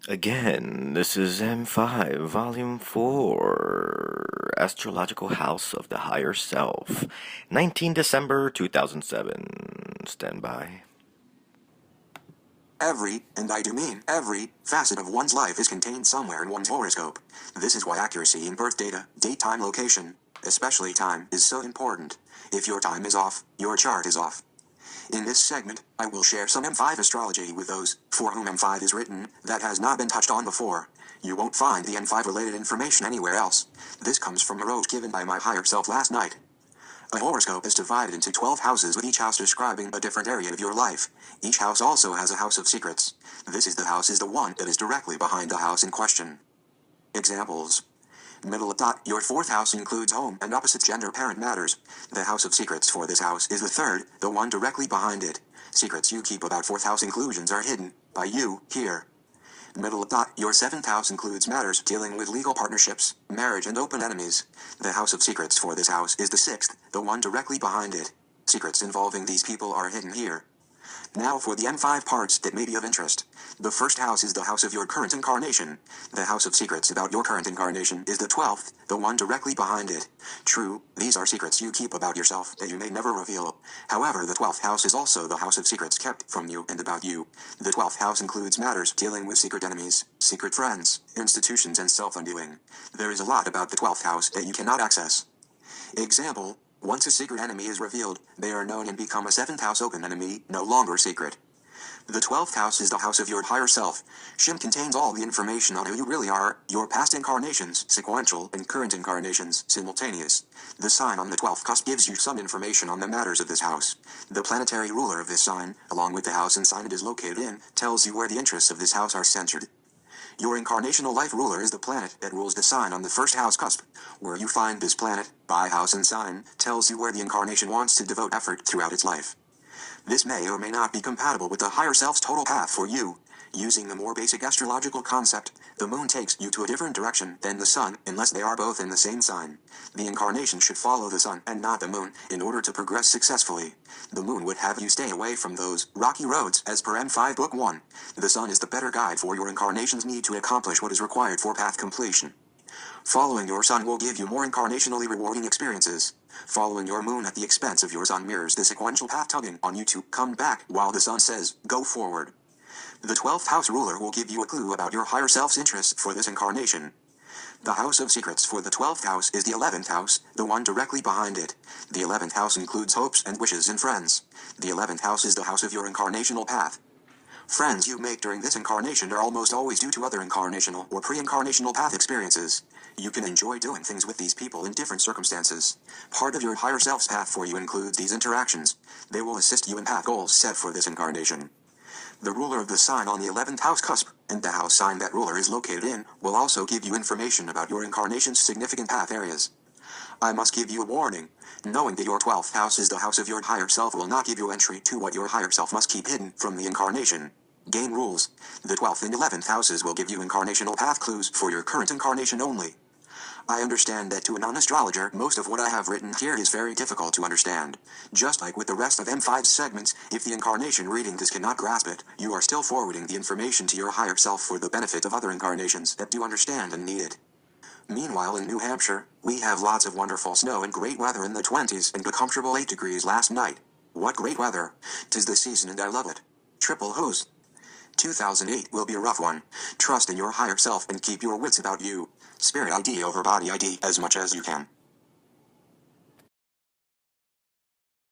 Again, this is M5, Volume 4, Astrological House of the Higher Self, 19 December 2007. Stand by. Every, and I do mean every, facet of one's life is contained somewhere in one's horoscope. This is why accuracy in birth data, date, time, location, especially time, is so important. If your time is off, your chart is off. In this segment, I will share some M5 astrology with those for whom M5 is written that has not been touched on before. You won't find the M5 related information anywhere else. This comes from a rote given by my higher self last night. A horoscope is divided into 12 houses with each house describing a different area of your life. Each house also has a house of secrets. This is the one that is directly behind the house in question. Examples. Middle dot. Your fourth house includes home and opposite gender parent matters. The house of secrets for this house is the third, the one directly behind it. Secrets you keep about fourth house inclusions are hidden by you here. Middle dot. Your seventh house includes matters dealing with legal partnerships, marriage and open enemies. The house of secrets for this house is the sixth, the one directly behind it. Secrets involving these people are hidden here. Now for the M5 parts that may be of interest. The first house is the house of your current incarnation. The house of secrets about your current incarnation is the 12th, the one directly behind it. True, these are secrets you keep about yourself that you may never reveal. However, the 12th house is also the house of secrets kept from you and about you. The 12th house includes matters dealing with secret enemies, secret friends, institutions and self-undoing. There is a lot about the 12th house that you cannot access. Example. Once a secret enemy is revealed, they are known and become a 7th house open enemy, no longer secret. The 12th house is the house of your higher self. Shim contains all the information on who you really are, your past incarnations, sequential, and current incarnations, simultaneous. The sign on the 12th cusp gives you some information on the matters of this house. The planetary ruler of this sign, along with the house and sign it is located in, tells you where the interests of this house are centered. Your incarnational life ruler is the planet that rules the sign on the first house cusp. Where you find this planet, by house and sign, tells you where the incarnation wants to devote effort throughout its life. This may or may not be compatible with the higher self's total path for you. Using the more basic astrological concept, the moon takes you to a different direction than the sun unless they are both in the same sign. The incarnation should follow the sun and not the moon in order to progress successfully. The moon would have you stay away from those rocky roads as per M5 Book 1. The sun is the better guide for your incarnation's need to accomplish what is required for path completion. Following your sun will give you more incarnationally rewarding experiences. Following your moon at the expense of your sun mirrors the sequential path tugging on you to come back while the sun says, go forward. The 12th house ruler will give you a clue about your higher self's interests for this incarnation. The house of secrets for the 12th house is the 11th house, the one directly behind it. The 11th house includes hopes and wishes and friends. The 11th house is the house of your incarnational path. Friends you make during this incarnation are almost always due to other incarnational or pre-incarnational path experiences. You can enjoy doing things with these people in different circumstances. Part of your higher self's path for you includes these interactions. They will assist you in path goals set for this incarnation. The ruler of the sign on the 11th house cusp, and the house sign that ruler is located in, will also give you information about your incarnation's significant path areas. I must give you a warning. Knowing that your 12th house is the house of your higher self will not give you entry to what your higher self must keep hidden from the incarnation. Game rules. The 12th and 11th houses will give you incarnational path clues for your current incarnation only. I understand that to a non-astrologer, most of what I have written here is very difficult to understand. Just like with the rest of M5's segments, if the incarnation reading this cannot grasp it, you are still forwarding the information to your higher self for the benefit of other incarnations that do understand and need it. Meanwhile in New Hampshire, we have lots of wonderful snow and great weather in the 20s and a comfortable 8 degrees last night. What great weather! 'Tis the season and I love it. Triple hose. 2008 will be a rough one. Trust in your higher self and keep your wits about you. Spirit ID over body ID as much as you can.